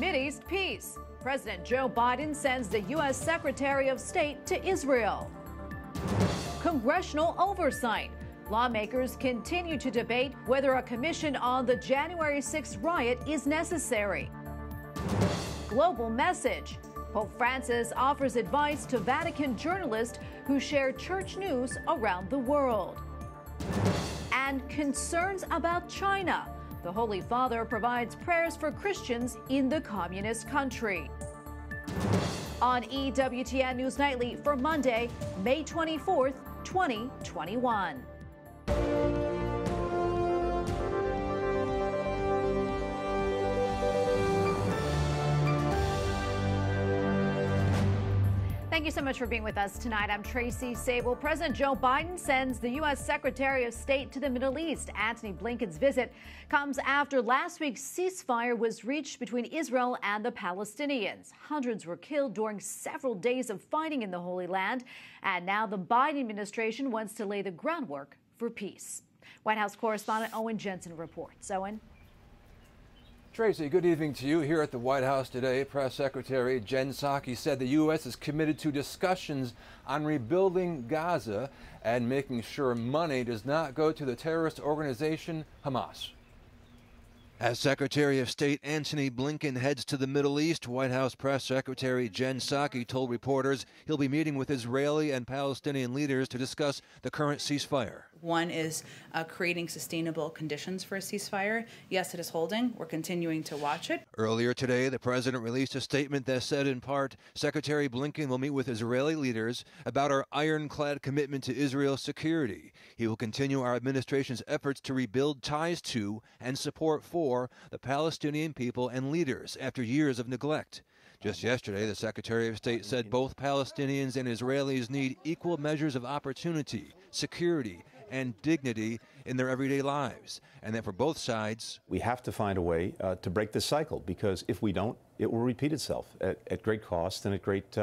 Mideast peace. President Joe Biden sends the U.S. Secretary of State to Israel. Congressional oversight. Lawmakers continue to debate whether a commission on the January 6th riot is necessary. Global message. Pope Francis offers advice to Vatican journalists who share church news around the world. And concerns about China. The Holy Father provides prayers for Christians in the communist country. On EWTN News Nightly for Monday, May 24th, 2021. Thank you so much for being with us tonight. I'm Tracy Sable. President Joe Biden sends the U.S. Secretary of State to the Middle East. Antony Blinken's visit comes after last week's ceasefire was reached between Israel and the Palestinians. Hundreds were killed during several days of fighting in the Holy Land, and now the Biden administration wants to lay the groundwork for peace. White House correspondent Owen Jensen reports. Owen. Tracy, good evening to you. Here at the White House today, Press Secretary Jen Psaki said the U.S. is committed to discussions on rebuilding Gaza and making sure money does not go to the terrorist organization Hamas. As Secretary of State Antony Blinken heads to the Middle East, White House Press Secretary Jen Psaki told reporters he'll be meeting with Israeli and Palestinian leaders to discuss the current ceasefire. One is creating sustainable conditions for a ceasefire. Yes, it is holding. We're continuing to watch it. Earlier today, the president released a statement that said, in part, Secretary Blinken will meet with Israeli leaders about our ironclad commitment to Israel's security. He will continue our administration's efforts to rebuild ties to and support for the Palestinian people and leaders after years of neglect. Just yesterday, the Secretary of State said both Palestinians and Israelis need equal measures of opportunity, security, and dignity in their everyday lives, and that for both sides, we have to find a way to break this cycle, because if we don't, it will repeat itself at great cost and at great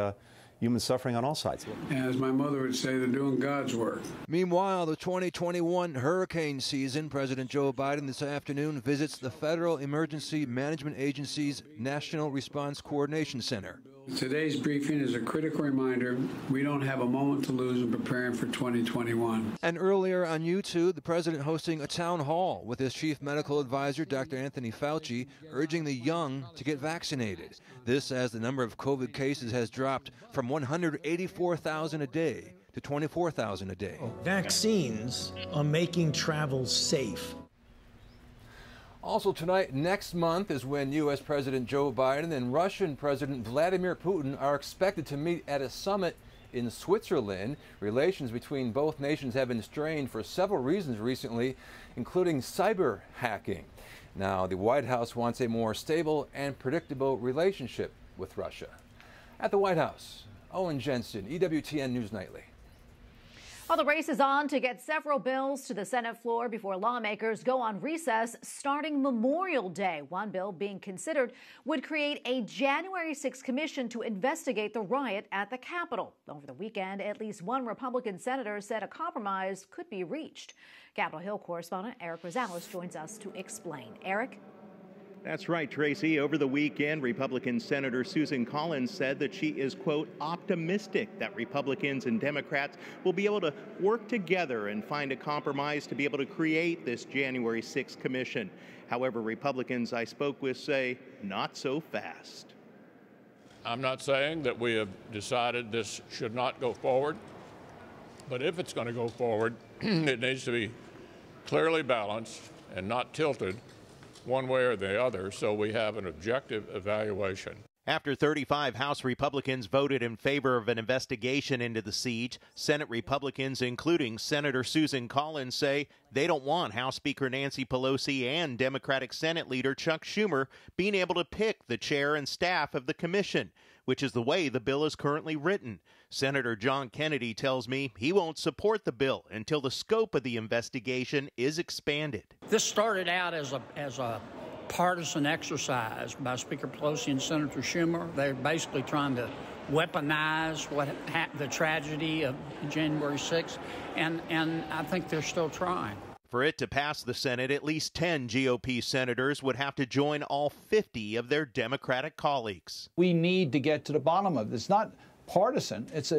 human suffering on all sides. As my mother would say, they're doing God's work. Meanwhile, the 2021 hurricane season, President Joe Biden this afternoon visits the Federal Emergency Management Agency's National Response Coordination Center. Today's briefing is a critical reminder we don't have a moment to lose in preparing for 2021. And earlier on YouTube, the president hosting a town hall with his chief medical advisor, Dr. Anthony Fauci, urging the young to get vaccinated. This as the number of COVID cases has dropped from 184,000 a day to 24,000 a day. Vaccines are making travel safe. Also tonight, next month, is when U.S. President Joe Biden and Russian President Vladimir Putin are expected to meet at a summit in Switzerland. Relations between both nations have been strained for several reasons recently, including cyber hacking. Now, the White House wants a more stable and predictable relationship with Russia. At the White House, Owen Jensen, EWTN News Nightly. Well, the race is on to get several bills to the Senate floor before lawmakers go on recess starting Memorial Day. One bill being considered would create a January 6th commission to investigate the riot at the Capitol. Over the weekend, at least one Republican senator said a compromise could be reached. Capitol Hill correspondent Eric Rosales joins us to explain. Eric? That's right, Tracy. Over the weekend, Republican Senator Susan Collins said that she is, quote, optimistic that Republicans and Democrats will be able to work together and find a compromise to be able to create this January 6th commission. However, Republicans I spoke with say not so fast. I'm not saying that we have decided this should not go forward, but if it's going to go forward, it needs to be clearly balanced and not tilted one way or the other, so we have an objective evaluation. After 35 House Republicans voted in favor of an investigation into the siege, Senate Republicans, including Senator Susan Collins, say they don't want House Speaker Nancy Pelosi and Democratic Senate Leader Chuck Schumer being able to pick the chair and staff of the commission, which is the way the bill is currently written. Senator John Kennedy tells me he won't support the bill until the scope of the investigation is expanded. This started out as a partisan exercise by Speaker Pelosi and Senator Schumer. They're basically trying to weaponize the tragedy of January 6th, and I think they're still trying. For it to pass the Senate, at least 10 GOP senators would have to join all 50 of their Democratic colleagues. We need to get to the bottom of it. It's not partisan. It's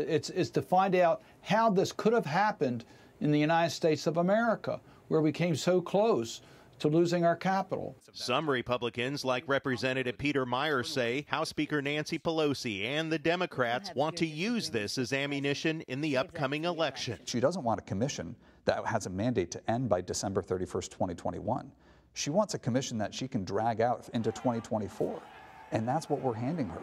to find out how this could have happened in the United States of America, where we came so close to losing our capital. Some Republicans, like Representative Peter Myers, say House Speaker Nancy Pelosi and the Democrats want to use this as ammunition in the upcoming election. She doesn't want a commission that has a mandate to end by December 31st, 2021. She wants a commission that she can drag out into 2024, and that's what we're handing her.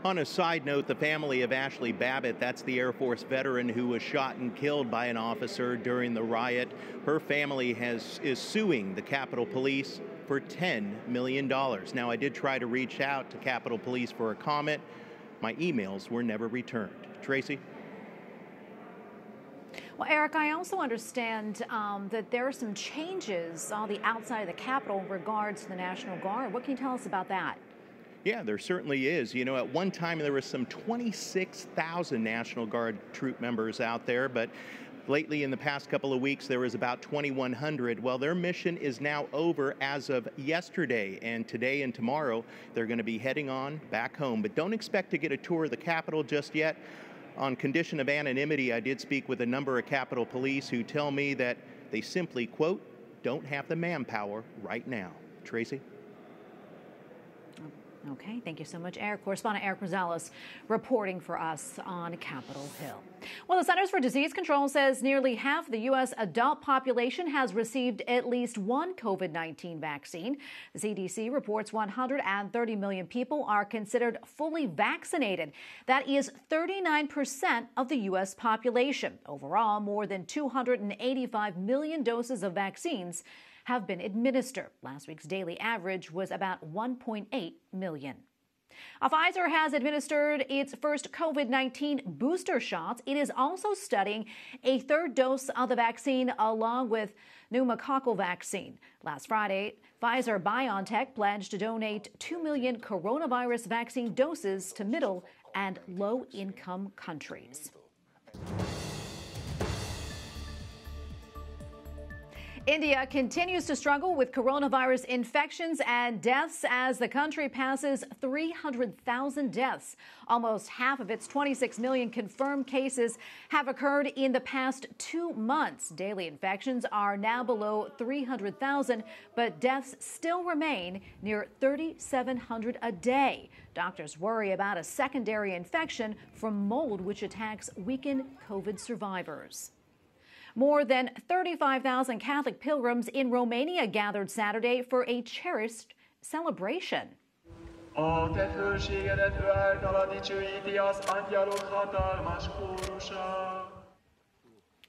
On a side note, the family of Ashley Babbitt, that's the Air Force veteran who was shot and killed by an officer during the riot, her family is suing the Capitol Police for $10 million. Now, I did try to reach out to Capitol Police for a comment. My emails were never returned. Tracy? Well, Eric, I also understand that there are some changes on the outside of the Capitol in regards to the National Guard. What can you tell us about that? Yeah, there certainly is. You know, at one time there was some 26,000 National Guard troop members out there, but lately in the past couple of weeks there was about 2,100. Well, their mission is now over as of yesterday, and today and tomorrow they're going to be heading on back home. But don't expect to get a tour of the Capitol just yet. On condition of anonymity, I did speak with a number of Capitol Police who tell me that they simply, quote, don't have the manpower right now. Tracy? Okay, thank you so much, Eric. Correspondent Eric Rosales reporting for us on Capitol Hill. Well, the Centers for Disease Control says nearly half the U.S. adult population has received at least one COVID-19 vaccine. The CDC reports 130 million people are considered fully vaccinated. That is 39% of the U.S. population. Overall, more than 285 million doses of vaccines have been administered. Last week's daily average was about 1.8 million. Pfizer has administered its first COVID-19 booster shots. It is also studying a third dose of the vaccine along with pneumococcal vaccine. Last Friday, Pfizer-BioNTech pledged to donate 2 million coronavirus vaccine doses to middle and low-income countries. India continues to struggle with coronavirus infections and deaths as the country passes 300,000 deaths. Almost half of its 26 million confirmed cases have occurred in the past 2 months. Daily infections are now below 300,000, but deaths still remain near 3,700 a day. Doctors worry about a secondary infection from mold, which attacks weakened COVID survivors. More than 35,000 Catholic pilgrims in Romania gathered Saturday for a cherished celebration.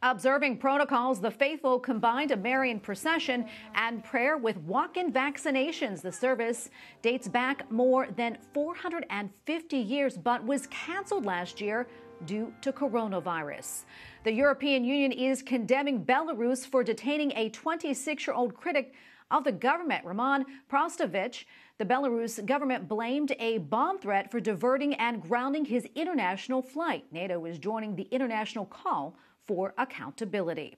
Observing protocols, the faithful combined a Marian procession and prayer with walk-in vaccinations. The service dates back more than 450 years, but was canceled last year due to coronavirus. The European Union is condemning Belarus for detaining a 26-year-old critic of the government, Roman Prostovich. The Belarus government blamed a bomb threat for diverting and grounding his international flight. NATO is joining the international call for accountability.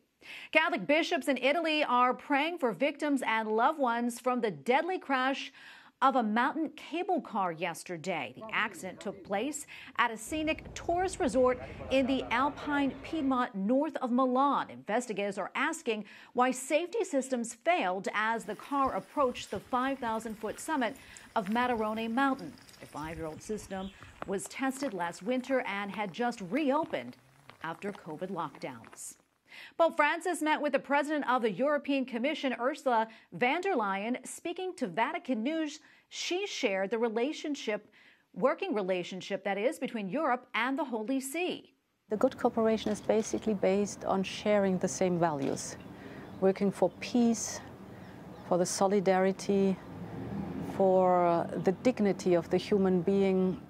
Catholic bishops in Italy are praying for victims and loved ones from the deadly crash of a mountain cable car yesterday. The accident took place at a scenic tourist resort in the Alpine Piedmont north of Milan. Investigators are asking why safety systems failed as the car approached the 5,000-foot summit of Matarone Mountain. The 5-year-old system was tested last winter and had just reopened after COVID lockdowns. Pope Francis met with the president of the European Commission, Ursula von der Leyen. Speaking to Vatican News, she shared the working relationship that is between Europe and the Holy See. The good cooperation is basically based on sharing the same values, working for peace, for the solidarity, for the dignity of the human being.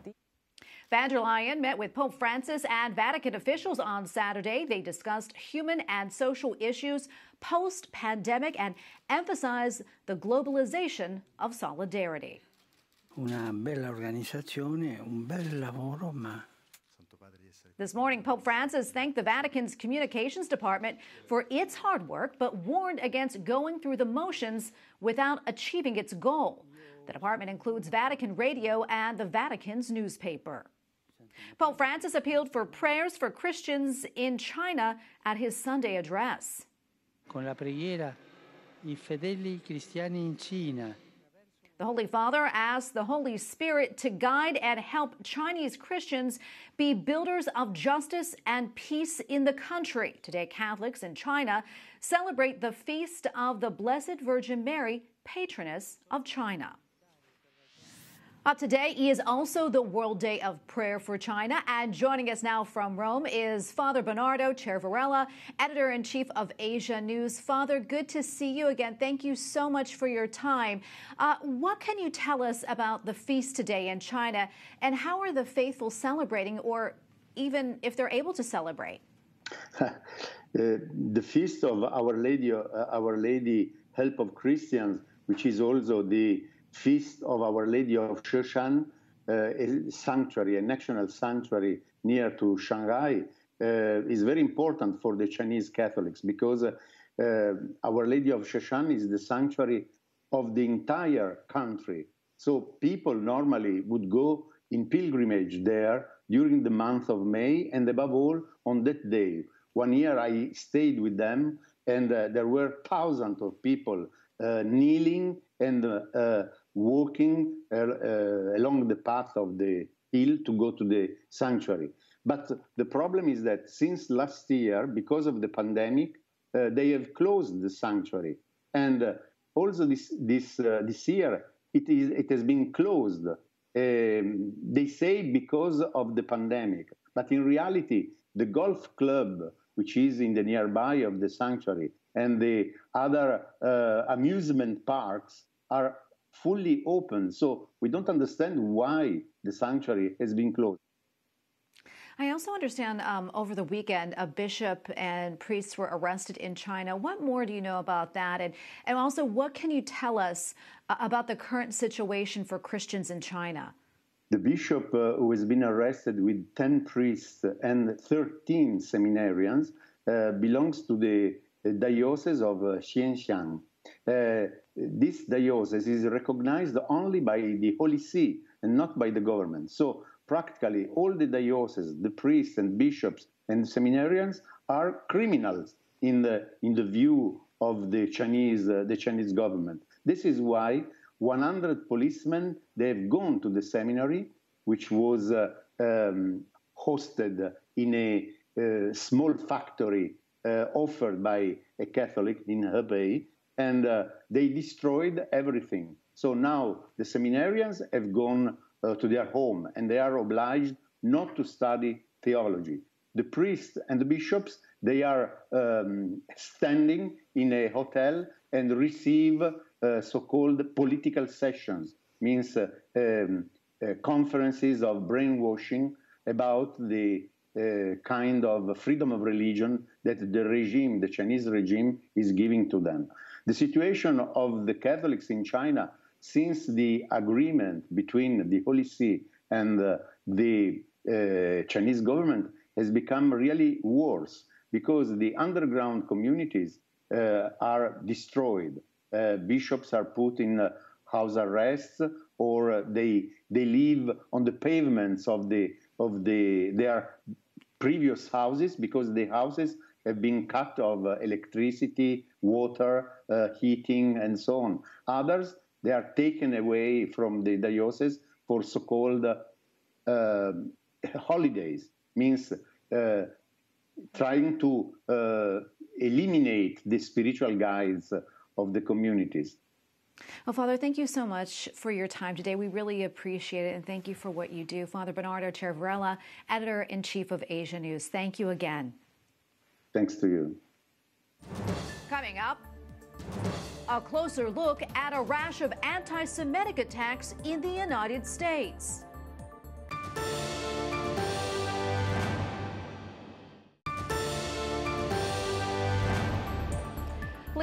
Von der Leyen met with Pope Francis and Vatican officials on Saturday. They discussed human and social issues post-pandemic and emphasized the globalization of solidarity. Una bella organizzazione, un bel lavoro, ma This morning, Pope Francis thanked the Vatican's communications department for its hard work, but warned against going through the motions without achieving its goal. The department includes Vatican Radio and the Vatican's newspaper. Pope Francis appealed for prayers for Christians in China at his Sunday address. Con la preghiera, I fedeli cristiani in Cina. The Holy Father asked the Holy Spirit to guide and help Chinese Christians be builders of justice and peace in the country. Today, Catholics in China celebrate the feast of the Blessed Virgin Mary, patroness of China. Today is also the World Day of Prayer for China, and joining us now from Rome is Father Bernardo Cervellera, editor-in-chief of Asia News. Father, good to see you again. Thank you so much for your time. What can you tell us about the feast today in China, and how are the faithful celebrating, or even if they're able to celebrate? The feast of Our Lady, Help of Christians, which is also the feast of Our Lady of Sheshan, a sanctuary, a national sanctuary near to Shanghai, is very important for the Chinese Catholics because Our Lady of Sheshan is the sanctuary of the entire country. So people normally would go in pilgrimage there during the month of May, and above all on that day. One year I stayed with them, and there were thousands of people kneeling and walking along the path of the hill to go to the sanctuary. But the problem is that since last year, because of the pandemic, they have closed the sanctuary. And also this year, it has been closed. They say because of the pandemic. But in reality, the golf club, which is in the nearby of the sanctuary, and the other amusement parks are fully open. So we don't understand why the sanctuary has been closed. I also understand over the weekend, a bishop and priests were arrested in China. What more do you know about that? And also, what can you tell us about the current situation for Christians in China? The bishop who has been arrested with 10 priests and 13 seminarians belongs to the diocese of Xianxiang. This diocese is recognized only by the Holy See and not by the government. So practically all the dioceses, the priests and bishops and seminarians are criminals in the view of the Chinese government. This is why 100 policemen, they've gone to the seminary, which was hosted in a small factory offered by a Catholic in Hebei, and they destroyed everything. So now the seminarians have gone to their home, and they are obliged not to study theology. The priests and the bishops, they are standing in a hotel and receive so-called political sessions, means conferences of brainwashing about the kind of freedom of religion that the Chinese regime is giving to them. The situation of the Catholics in China since the agreement between the Holy See and the Chinese government has become really worse because the underground communities are destroyed. Bishops are put in house arrests, or they live on the pavements of their previous houses because the houses have been cut of electricity, water, heating, and so on. Others, they are taken away from the diocese for so-called holidays, means trying to eliminate the spiritual guides of the communities. Well, Father, thank you so much for your time today. We really appreciate it, and thank you for what you do. Father Bernardo Cervellera, editor-in-chief of Asia News. Thank you again. Thanks to you. Coming up, a closer look at a rash of anti-Semitic attacks in the United States.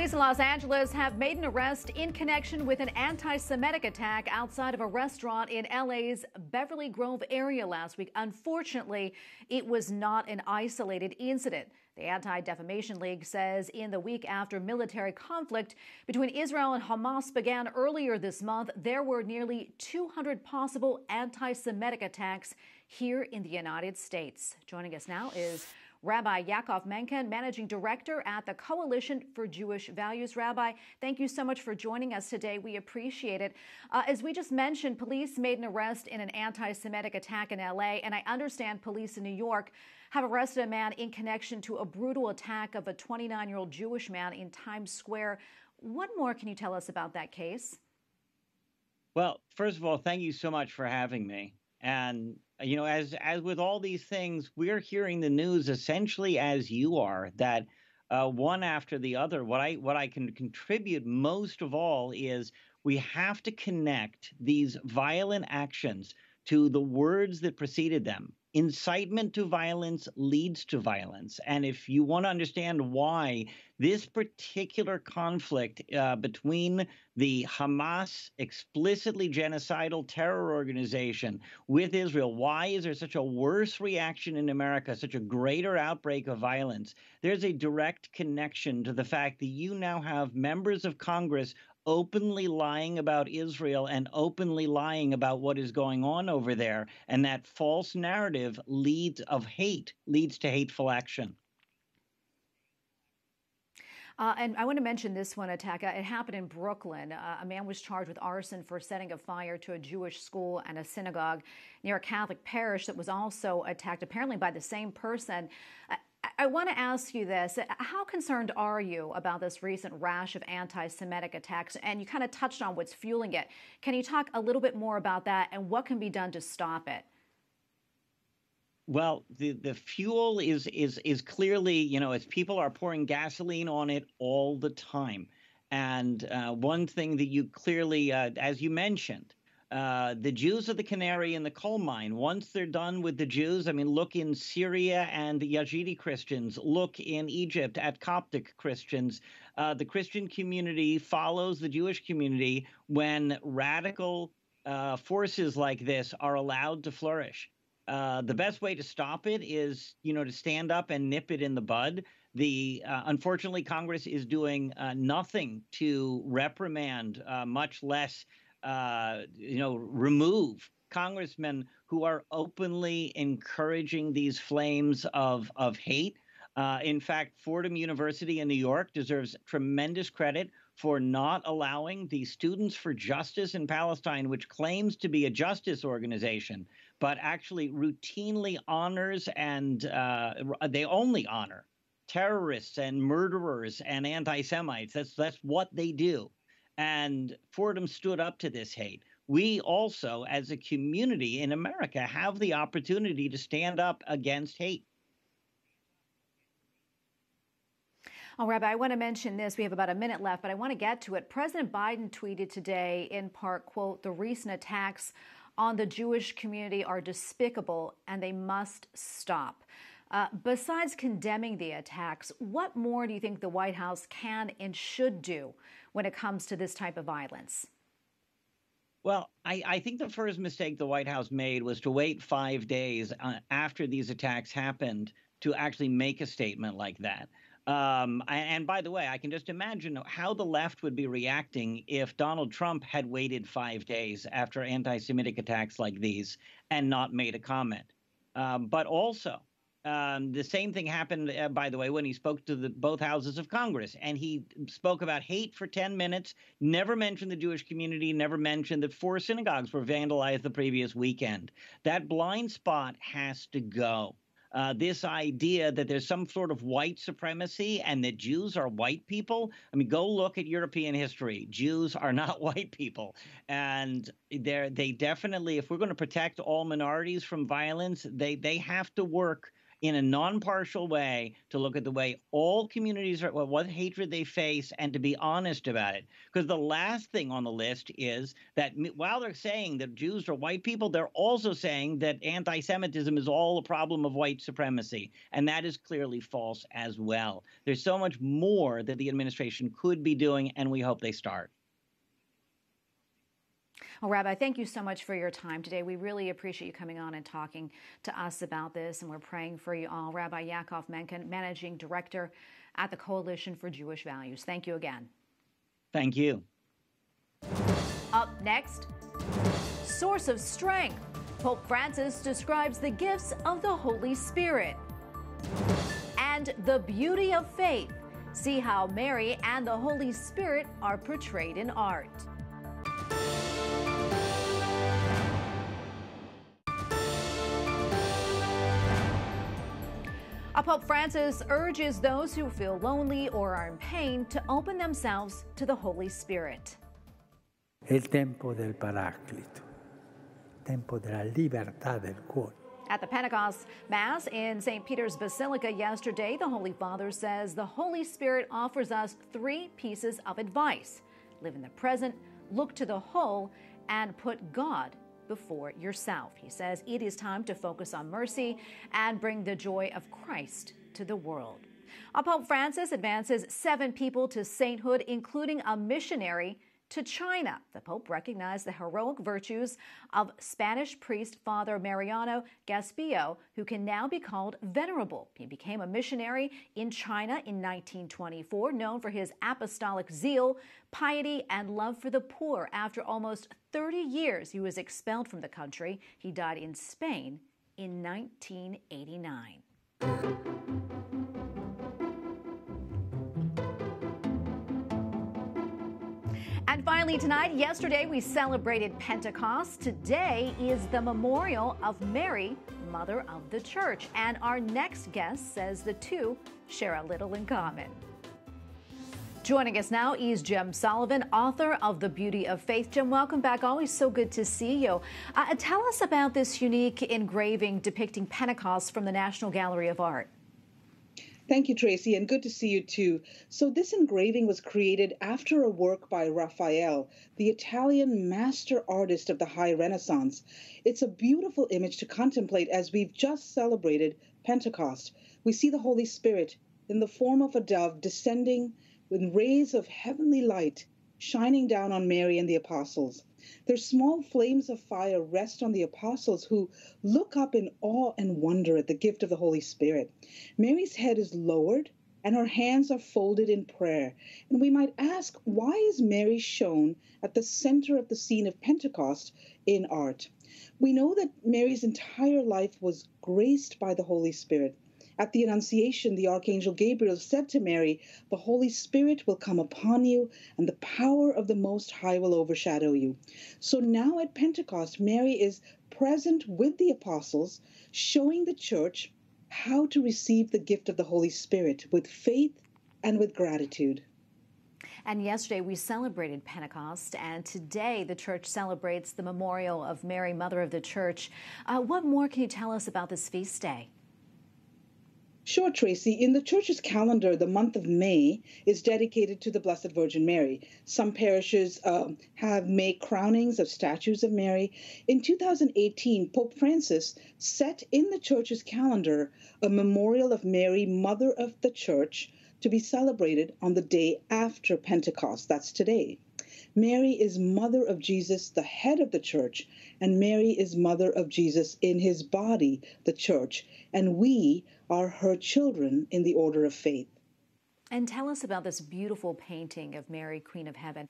Police in Los Angeles have made an arrest in connection with an anti-Semitic attack outside of a restaurant in LA's Beverly Grove area last week. Unfortunately, it was not an isolated incident. The Anti-Defamation League says in the week after military conflict between Israel and Hamas began earlier this month, there were nearly 200 possible anti-Semitic attacks here in the United States. Joining us now is Rabbi Yaakov Menken, Managing Director at the Coalition for Jewish Values. Rabbi, thank you so much for joining us today. We appreciate it. As we just mentioned, police made an arrest in an anti-Semitic attack in L.A., and I understand police in New York have arrested a man in connection to a brutal attack of a 29-year-old Jewish man in Times Square. What more can you tell us about that case? Well, first of all, thank you so much for having me. And, you know, as with all these things, we're hearing the news essentially as you are, that one after the other. What I can contribute most of all is we have to connect these violent actions to the words that preceded them. Incitement to violence leads to violence. And if you want to understand why this particular conflict between the Hamas, explicitly genocidal terror organization, with Israel, why is there such a worse reaction in America, such a greater outbreak of violence? There's a direct connection to the fact that you now have members of Congress openly lying about Israel and openly lying about what is going on over there. And that false narrative leads to hateful action. And I want to mention this one attack. It happened in Brooklyn. A man was charged with arson for setting a fire to a Jewish school and a synagogue near a Catholic parish that was also attacked, apparently by the same person. I want to ask you this. How concerned are you about this recent rash of anti-Semitic attacks? And you kind of touched on what's fueling it. Can you talk a little bit more about that and what can be done to stop it? Well, the fuel is clearly, you know, as people are pouring gasoline on it all the time. And one thing that you clearly, as you mentioned, the Jews are the canary in the coal mine. Once they're done with the Jews, I mean, look in Syria and the Yazidi Christians. Look in Egypt at Coptic Christians. The Christian community follows the Jewish community when radical forces like this are allowed to flourish. The best way to stop it is, you know, to stand up and nip it in the bud. Unfortunately, Congress is doing nothing to reprimand, much less remove congressmen who are openly encouraging these flames of hate. In fact, Fordham University in New York deserves tremendous credit for not allowing the Students for Justice in Palestine, which claims to be a justice organization, but actually routinely honors and they only honor terrorists and murderers and anti-Semites. That's what they do. And Fordham stood up to this hate. We also, as a community in America, have the opportunity to stand up against hate. Oh, Rabbi, I want to mention this. We have about a minute left, but I want to get to it. President Biden tweeted today, in part, quote, "The recent attacks on the Jewish community are despicable and they must stop." Besides condemning the attacks, what more do you think the White House can and should do when it comes to this type of violence? Well, I think the first mistake the White House made was to wait 5 days after these attacks happened to actually make a statement like that. And by the way, I can just imagine how the left would be reacting if Donald Trump had waited 5 days after anti-Semitic attacks like these and not made a comment. But also, the same thing happened, by the way, when he spoke to both houses of Congress. And he spoke about hate for 10 minutes, never mentioned the Jewish community, never mentioned that 4 synagogues were vandalized the previous weekend. That blind spot has to go. This idea that there's some sort of white supremacy and that Jews are white people. I mean, go look at European history. Jews are not white people. And they definitely, if we're going to protect all minorities from violence, they have to work in a non-partial way to look at the way all communities are, what hatred they face, and to be honest about it. Because the last thing on the list is that while they're saying that Jews are white people, they're also saying that anti-Semitism is all a problem of white supremacy. And that is clearly false as well. There's so much more that the administration could be doing, and we hope they start. Well, Rabbi, thank you so much for your time today. We really appreciate you coming on and talking to us about this, and we're praying for you all. Rabbi Yaakov Menken, Managing Director at the Coalition for Jewish Values. Thank you again. Thank you. Up next, source of strength. Pope Francis describes the gifts of the Holy Spirit. And the beauty of faith. See how Mary and the Holy Spirit are portrayed in art. Pope Francis urges those who feel lonely or are in pain to open themselves to the Holy Spirit. El tempo del Paraclito, tempo della libertà del cuore. At the Pentecost Mass in St. Peter's Basilica yesterday, the Holy Father says the Holy Spirit offers us 3 pieces of advice. Live in the present, look to the whole, and put God before yourself. He says it is time to focus on mercy and bring the joy of Christ to the world. Pope Francis advances 7 people to sainthood, including a missionary to China. The Pope recognized the heroic virtues of Spanish priest Father Mariano Gaspio, who can now be called venerable. He became a missionary in China in 1924, known for his apostolic zeal, piety, and love for the poor. After almost 30 years, he was expelled from the country. He died in Spain in 1989. And finally tonight, yesterday we celebrated Pentecost. Today is the memorial of Mary, Mother of the Church. And our next guest says the two share a little in common. Joining us now is Jem Sullivan, author of The Beauty of Faith. Jem, welcome back. Always so good to see you. Tell us about this unique engraving depicting Pentecost from the National Gallery of Art. Thank you, Tracy, and good to see you too. So this engraving was created after a work by Raphael, the Italian master artist of the High Renaissance. It's a beautiful image to contemplate as we've just celebrated Pentecost. We see the Holy Spirit in the form of a dove descending with rays of heavenly light shining down on Mary and the apostles. Their small flames of fire rest on the apostles, who look up in awe and wonder at the gift of the Holy Spirit. Mary's head is lowered and her hands are folded in prayer. And we might ask, why is Mary shown at the center of the scene of Pentecost in art? We know that Mary's entire life was graced by the Holy Spirit. At the Annunciation, the Archangel Gabriel said to Mary, "The Holy Spirit will come upon you, and the power of the Most High will overshadow you." So now at Pentecost, Mary is present with the apostles, showing the church how to receive the gift of the Holy Spirit with faith and with gratitude. And yesterday we celebrated Pentecost, and today the church celebrates the memorial of Mary, Mother of the Church. What more can you tell us about this feast day? Sure, Tracy. In the church's calendar, the month of May is dedicated to the Blessed Virgin Mary. Some parishes have May crownings of statues of Mary. In 2018, Pope Francis set in the church's calendar a memorial of Mary, Mother of the Church, to be celebrated on the day after Pentecost. That's today. Mary is Mother of Jesus, the head of the church, and Mary is Mother of Jesus in his body, the church, and we are her children in the order of faith. And tell us about this beautiful painting of Mary, Queen of Heaven.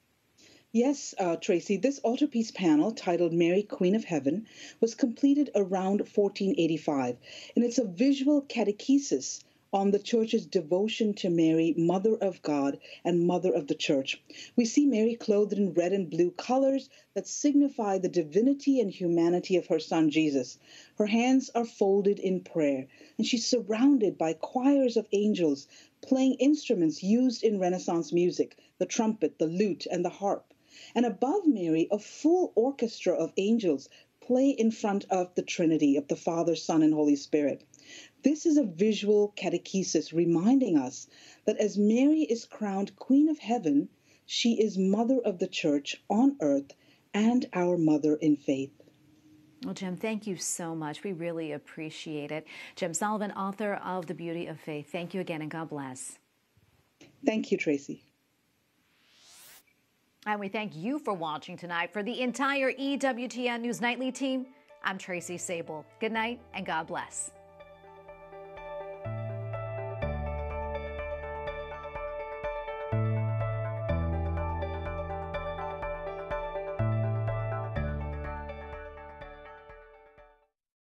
Yes, Tracy, this altarpiece panel titled Mary, Queen of Heaven was completed around 1485, and it's a visual catechesis on the church's devotion to Mary, Mother of God and Mother of the Church. We see Mary clothed in red and blue colors that signify the divinity and humanity of her son Jesus. Her hands are folded in prayer, and she's surrounded by choirs of angels playing instruments used in Renaissance music, the trumpet, the lute, and the harp. And above Mary, a full orchestra of angels play in front of the Trinity of the Father, Son, and Holy Spirit. This is a visual catechesis reminding us that as Mary is crowned Queen of Heaven, she is Mother of the Church on earth and our mother in faith. Well, Jem, thank you so much. We really appreciate it. Jem Sullivan, author of The Beauty of Faith. Thank you again, and God bless. Thank you, Tracy. And we thank you for watching tonight. For the entire EWTN News Nightly team, I'm Tracy Sable. Good night, and God bless.